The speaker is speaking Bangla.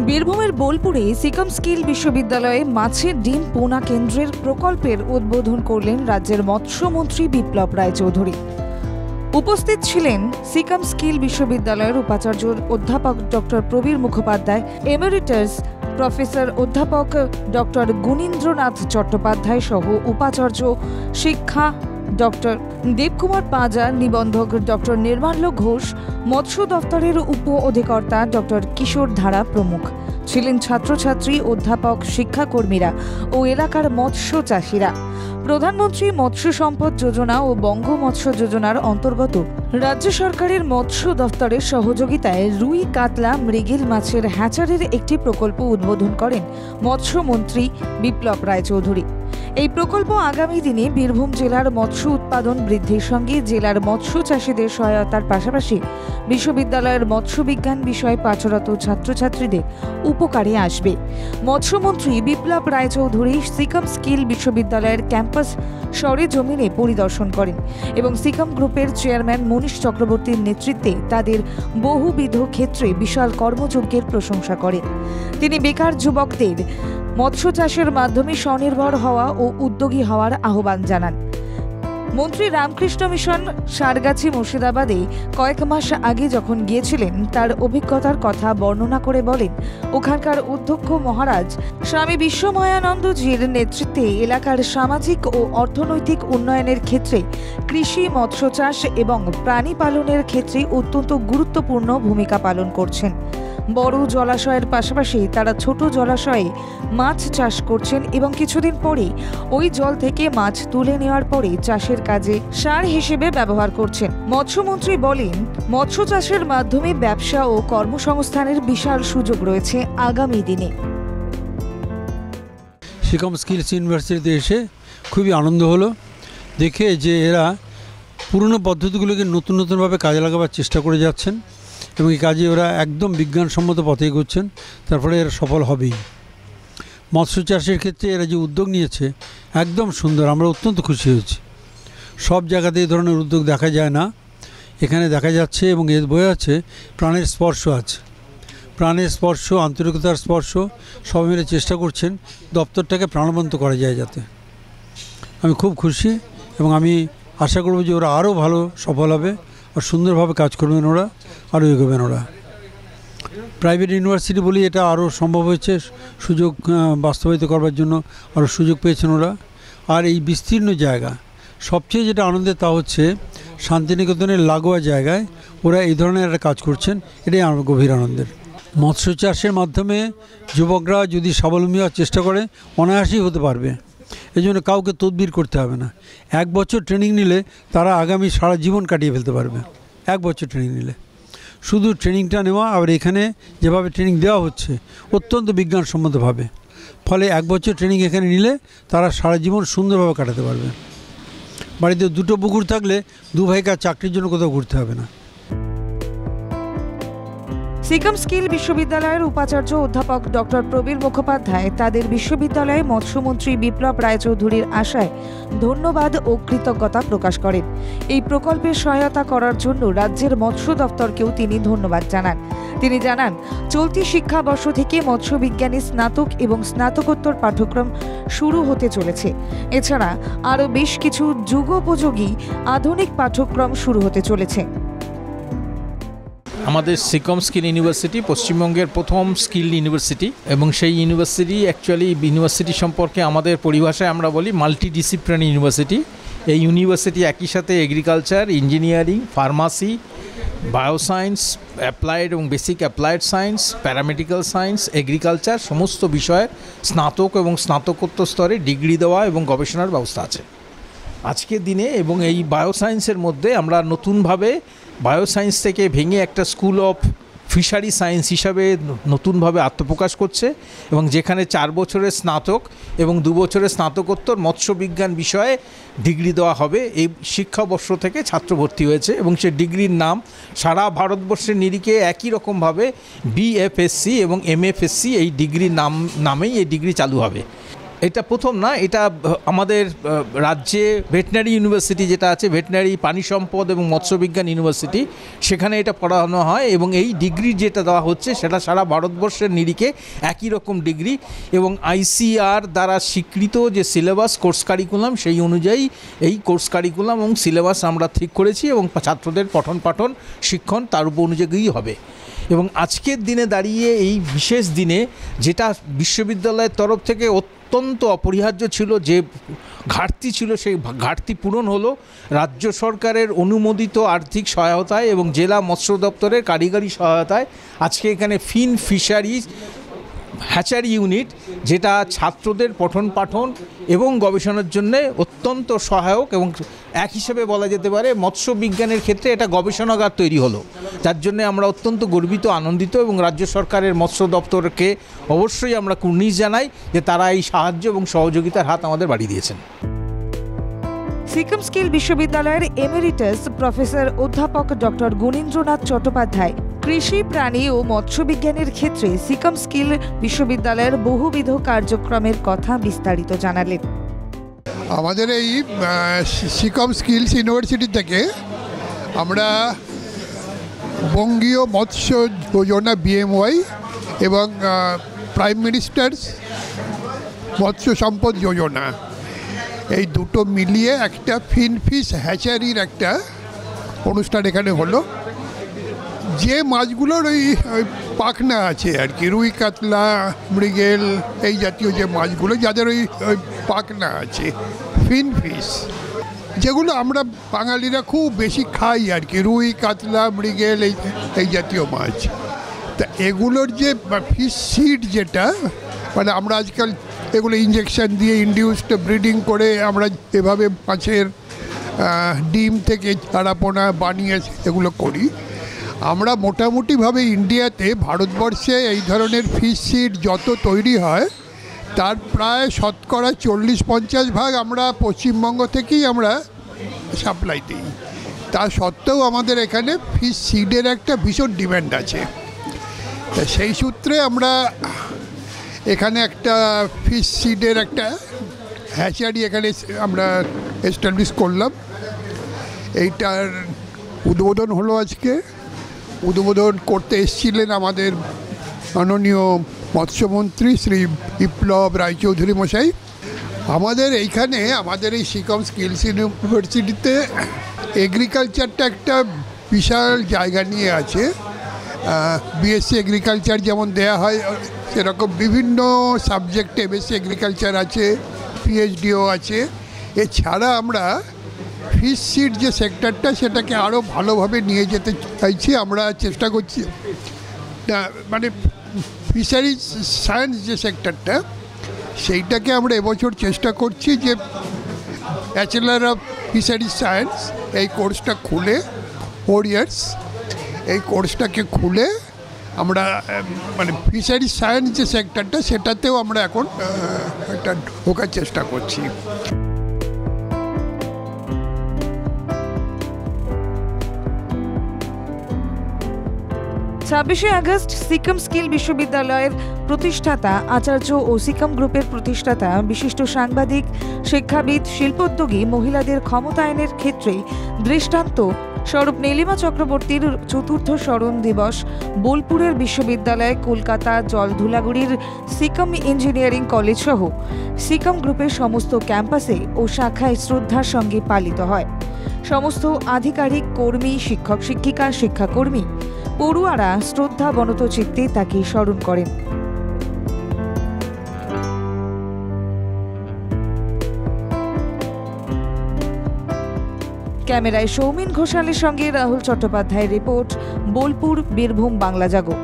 বীরভূমের বোলপুরে সিকাম স্কিল বিশ্ববিদ্যালয়ে মাছের ডিম পোনা কেন্দ্রের প্রকল্পের উদ্বোধন করলেন রাজ্যের মৎস্যমন্ত্রী বিপ্লব রায়চৌধুরী। উপস্থিত ছিলেন সিকাম স্কিল বিশ্ববিদ্যালয়ের উপাচার্য অধ্যাপক doctor Prabir Mukhopadhyay, emeritus professor অধ্যাপক ডক্টর গুণীন্দ্রনাথ চট্টোপাধ্যায় সহ উপাচার্য শিক্ষা ডক্টর দেবকুমার পাঁজা, নিবন্ধক ডক্টর নির্মাল্য ঘোষ, মৎস্য দফতরের উপ অধিকর্তা ডক্টর কিশোর ধারা প্রমুখ। ছিলেন ছাত্রছাত্রী, অধ্যাপক, শিক্ষাকর্মীরা ও এলাকার মৎস্য চাষিরা। প্রধানমন্ত্রী মৎস্য সম্পদ যোজনা ও বঙ্গ মৎস্য যোজনার অন্তর্গত রাজ্য সরকারের মৎস্য দফতরের সহযোগিতায় রুই, কাতলা, মৃগেল মাছের হ্যাচারির একটি প্রকল্প উদ্বোধন করেন মৎস্যমন্ত্রী বিপ্লব রায়চৌধুরী। এই প্রকল্প আগামী দিনে বীরভূম জেলার মৎস্য উৎপাদন বৃদ্ধির সঙ্গে জেলার মৎস্য চাষীদের সহায়তার পাশাপাশি বিশ্ববিদ্যালয়ের মৎস্য বিজ্ঞান বিষয়ে পাঠরত ছাত্রছাত্রীদের উপকারে আসবে। মৎস্যমন্ত্রী বিপ্লব রায়চৌধুরী সিকাম স্কিল বিশ্ববিদ্যালয়ের ক্যাম্পাস সরেজমিনে পরিদর্শন করেন এবং সিকাম গ্রুপের চেয়ারম্যান মনীশ চক্রবর্তীর নেতৃত্বে তাদের বহুবিধ ক্ষেত্রে বিশাল কর্মযজ্ঞের প্রশংসা করেন। তিনি বেকার যুবকদের মৎস্য চাষের মাধ্যমে স্বনির্ভর হওয়া ও উদ্যোগী হওয়ার আহ্বান জানান। মন্ত্রী রামকৃষ্ণ মিশন সারগাছি মুর্শিদাবাদে কয়েক মাস আগে যখন গিয়েছিলেন তার অভিজ্ঞতার কথা বর্ণনা করে বলেন, ওখানকার অধ্যক্ষ মহারাজ স্বামী বিশ্বময়ানন্দজির নেতৃত্বে এলাকার সামাজিক ও অর্থনৈতিক উন্নয়নের ক্ষেত্রে কৃষি, মৎস্য চাষ এবং প্রাণী পালনের ক্ষেত্রে অত্যন্ত গুরুত্বপূর্ণ ভূমিকা পালন করছেন। বড় জলাশয়ের পাশাপাশি তারা ছোট জলাশয়ে মাছ চাষ করছেন এবং কিছুদিন পরে ওই জল থেকে মাছ তুলে নেওয়ার পরে চাষের কাজে সার হিসেবে ব্যবহার করছেন। মৎস্যমন্ত্রী বলেন, মৎস্য চাষের মাধ্যমে ব্যবসা ও কর্মসংস্থানের বিশাল সুযোগ রয়েছে আগামী দিনে। সিকাম স্কিলস ইউনিভার্সিটিতে এসে খুবই আনন্দ হলো দেখে যে এরা পুরনো পদ্ধতিগুলোকে নতুনভাবে কাজে লাগাবার চেষ্টা করে যাচ্ছেন এবং এই কাজে ওরা একদম বিজ্ঞানসম্মত পথে এগোচ্ছেন, তার ফলে এরা সফল হবেই। মৎস্য চাষের ক্ষেত্রে এরা যে উদ্যোগ নিয়েছে একদম সুন্দর, আমরা অত্যন্ত খুশি হয়েছি। সব জায়গাতে এই ধরনের উদ্যোগ দেখা যায় না, এখানে দেখা যাচ্ছে এবং এর বোঝা যাচ্ছে প্রাণের স্পর্শ আছে। প্রাণের স্পর্শ, আন্তরিকতার স্পর্শ সব মিলে চেষ্টা করছেন দপ্তরটাকে প্রাণবন্ত করা যায় যাতে। আমি খুব খুশি এবং আমি আশা করব যে ওরা আরও ভালো সফল হবে আর সুন্দরভাবে কাজ করবেন, ওরা আরও এগোবেন। ওরা প্রাইভেট ইউনিভার্সিটি বলি এটা আরও সম্ভব হয়েছে, সুযোগ বাস্তবায়িত করবার জন্য আরও সুযোগ পেয়েছেন ওরা। আর এই বিস্তীর্ণ জায়গা সবচেয়ে যেটা আনন্দের তা হচ্ছে শান্তিনিকেতনের লাগোয়া জায়গায় ওরা এই ধরনের একটা কাজ করছেন, এটাই আমার গভীর আনন্দের। মৎস্য চাষের মাধ্যমে যুবকরা যদি স্বাবলম্বী হওয়ার চেষ্টা করে অনায়াসেই হতে পারবে। এই জন্য কাউকে তদবির করতে হবে না। 1 বছর ট্রেনিং নিলে তারা আগামী সারা জীবন কাটিয়ে ফেলতে পারবে। 1 বছর ট্রেনিং নিলে শুধু ট্রেনিংটা নেওয়া, আর এখানে যেভাবে ট্রেনিং দেওয়া হচ্ছে অত্যন্ত বিজ্ঞানসম্মতভাবে, ফলে 1 বছর ট্রেনিং এখানে নিলে তারা সারা জীবন সুন্দরভাবে কাটাতে পারবে। বাড়িতে 2টো পুকুর থাকলে 2 ভাইকে আর চাকরির জন্য কোথাও ঘুরতে হবে না। সিকাম স্কিল বিশ্ববিদ্যালয়ের উপাচার্য অধ্যাপক ডক্টর প্রবীর মুখোপাধ্যায় তাদের বিশ্ববিদ্যালয়ে মৎস্যমন্ত্রী বিপ্লব রায়চৌধুরীর আশায় ধন্যবাদ ও কৃতজ্ঞতা প্রকাশ করেন। এই প্রকল্পের সহায়তা করার জন্য রাজ্যের মৎস্য দফতরকেও তিনি ধন্যবাদ জানান। তিনি জানান, চলতি শিক্ষাবর্ষ থেকে মৎস্য বিজ্ঞানী স্নাতক এবং স্নাতকোত্তর পাঠ্যক্রম শুরু হতে চলেছে। এছাড়া আরও বেশ কিছু যুগোপযোগী আধুনিক পাঠ্যক্রম শুরু হতে চলেছে। আমাদের সিকাম স্কিল ইউনিভার্সিটি পশ্চিমবঙ্গের প্রথম স্কিল ইউনিভার্সিটি এবং সেই ইউনিভার্সিটি সম্পর্কে আমাদের পরিভাষায় আমরা বলি মাল্টিডিসিপ্লিনারি ইউনিভার্সিটি। এই ইউনিভার্সিটি একই সাথে agriculture, engineering, pharmacy, bioscience, applied এবং basic applied science, paramedical science, agriculture সমস্ত বিষয়ে স্নাতক এবং স্নাতকোত্তর স্তরে ডিগ্রি দেওয়া এবং গবেষণার ব্যবস্থা আছে আজকের দিনে। এবং এই বায়োসায়েন্সের মধ্যে আমরা নতুনভাবে বায়োসায়েন্স থেকে ভেঙে একটা স্কুল অফ ফিশারি সায়েন্স হিসাবে নতুনভাবে আত্মপ্রকাশ করছে এবং যেখানে 4 বছরের স্নাতক এবং 2 বছরের স্নাতকোত্তর মৎস্যবিজ্ঞান বিষয়ে ডিগ্রি দেওয়া হবে। এই শিক্ষাবর্ষ থেকে ছাত্র ভর্তি হয়েছে এবং সে ডিগ্রির নাম সারা ভারতবর্ষের নিরিখে একই রকমভাবে BFSC এবং MFSC এই ডিগ্রির নামেই এই ডিগ্রি চালু হবে। এটা প্রথম না, এটা আমাদের রাজ্যে ভেটেনারি ইউনিভার্সিটি যেটা আছে, ভেটেনারি প্রাণী সম্পদ এবং মৎস্যবিজ্ঞান ইউনিভার্সিটি, সেখানে এটা পড়ানো হয় এবং এই ডিগ্রি যেটা দেওয়া হচ্ছে সেটা সারা ভারতবর্ষের নিরিখে একই রকম ডিগ্রি এবং ICAR দ্বারা স্বীকৃত যে সিলেবাস কোর্স কারিকুলাম সেই অনুযায়ী এই কোর্স কারিকুলাম এবং সিলেবাস আমরা ঠিক করেছি এবং ছাত্রদের পঠন পাঠন শিক্ষণ তার উপর অনুযায়ী হবে। এবং আজকের দিনে দাঁড়িয়ে এই বিশেষ দিনে যেটা বিশ্ববিদ্যালয়ের তরফ থেকে অত্যন্ত অপরিহার্য ছিল, যে ঘাটতি ছিল, সেই ঘাটতি পূরণ হলো রাজ্য সরকারের অনুমোদিত আর্থিক সহায়তায় এবং জেলা মৎস্য দপ্তরের কারিগরি সহায়তায়। আজকে এখানে ফিশারিজ হ্যাচারি ইউনিট, যেটা ছাত্রদের পঠন পাঠন এবং গবেষণার জন্য অত্যন্ত সহায়ক এবং এক হিসেবে বলা যেতে পারে মৎস্য বিজ্ঞানের ক্ষেত্রে এটা গবেষণাগার তৈরি হলো, যার জন্য আমরা অত্যন্ত গর্বিত, আনন্দিত এবং রাজ্য সরকারের মৎস্য দপ্তরকে অবশ্যই আমরা কুর্নিশ জানাই যে তারা এই সাহায্য এবং সহযোগিতার হাত আমাদের বাড়িয়ে দিয়েছেন। সিকিম স্কিল বিশ্ববিদ্যালয়ের এমেরিটাস প্রফেসর অধ্যাপক ডক্টর গুণীন্দ্রনাথ চট্টোপাধ্যায় কৃষি, প্রাণী ও মৎস্য বিজ্ঞানের ক্ষেত্রে সিকিম স্কিল বিশ্ববিদ্যালয়ের বহুবিধ কার্যক্রমের কথা বিস্তারিত জানালেন। আমাদের এই সিকিম স্কিলস ইউনিভার্সিটি থেকে আমরা বঙ্গীয় মৎস্য যোজনা BMY এবং প্রাইম মিনিস্টার্স মৎস্য সম্পদ যোজনা, এই দুটো মিলিয়ে একটা ফিনফিশ হ্যাচারির একটা অনুষ্ঠান এখানে হলো। যে মাছগুলোর ওই পাখনা আছে আর কি, রুই, কাতলা, মৃগেল, এই জাতীয় যে মাছগুলো যাদের ওই পাখনা আছে, ফিনফিশ, যেগুলো আমরা বাঙালিরা খুব বেশি খাই আর কি, রুই, কাতলা, মৃগেল, এই জাতীয় মাছ। তা এগুলোর যে ফিশ সিড, যেটা মানে আমরা আজকাল এগুলো ইঞ্জেকশন দিয়ে ইনডিউসড ব্রিডিং করে আমরা এভাবে মাছের ডিম থেকে চারাপোনা বানিয়ে এগুলো করি, আমরা মোটামুটিভাবে ইন্ডিয়াতে, ভারতবর্ষে এই ধরনের ফিশ সিড যত তৈরি হয় তার প্রায় শতকরা 40-50 ভাগ আমরা পশ্চিমবঙ্গ থেকেই আমরা সাপ্লাই দিই। তা সত্ত্বেও আমাদের এখানে ফিশ সিডের একটা ভীষণ ডিম্যান্ড আছে। তা সেই সূত্রে আমরা এখানে একটা ফিশ সিডের একটা হ্যাচারি এখানে আমরা এস্টাবলিশ করলাম। এইটার উদ্বোধন হলো আজকে। উদ্বোধন করতে এসেছিলেন আমাদের মাননীয় মৎস্যমন্ত্রী শ্রী বিপ্লব রায়চৌধুরী মশাই। আমাদের এইখানে, আমাদের এই সিকিম স্কিলস ইউনিভার্সিটিতে এগ্রিকালচারটা একটা বিশাল জায়গা নিয়ে আছে। BSc এগ্রিকালচার যেমন দেয়া হয়, সেরকম বিভিন্ন সাবজেক্টে MSc এগ্রিকালচার আছে, PhDও আছে। এছাড়া আমরা ফিশ সিড যে সেক্টরটা, সেটাকে আরও ভালোভাবে নিয়ে যেতে চাইছি। আমরা চেষ্টা করছি, মানে ফিশারিজ সায়েন্স যে সেক্টরটা, সেইটাকে আমরা এবছর চেষ্টা করছি যে ব্যাচেলার অফ ফিশারিজ সায়েন্স এই কোর্সটা খুলে 4 ইয়ার্স, এই কোর্সটাকে খুলে আমরা মানে ফিশারিজ সায়েন্স যে সেক্টরটা, সেটাতেও আমরা এখন একটা ঢোকার চেষ্টা করছি। 26শে আগস্ট সিকিম স্কিল বিশ্ববিদ্যালয়ের প্রতিষ্ঠাতা আচার্য ও সিকিম গ্রুপের প্রতিষ্ঠাতা বিশিষ্ট সাংবাদিক, শিক্ষাবিদ, শিল্পোদ্যোগী, মহিলাদের ক্ষমতায়নের ক্ষেত্রে দৃষ্টান্ত স্বরূপ নীলিমা চক্রবর্তীর 4র্থ স্মরণ দিবস বোলপুরের বিশ্ববিদ্যালয়, কলকাতা জলধুলাগুড়ির সিকিম ইঞ্জিনিয়ারিং কলেজ সহ সিকিম গ্রুপের সমস্ত ক্যাম্পাসে ও শাখায় শ্রদ্ধার সঙ্গে পালিত হয়। সমস্ত আধিকারিক, কর্মী, শিক্ষক শিক্ষিকা, শিক্ষাকর্মী, পড়ুয়ারা শ্রদ্ধা বনত চিত্তে তাকে স্মরণ করেন। ক্যামেরায় সৌমিন ঘোষালের সঙ্গে রাহুল চট্টোপাধ্যায়ের রিপোর্ট, বোলপুর, বীরভূম বাংলা জাগো।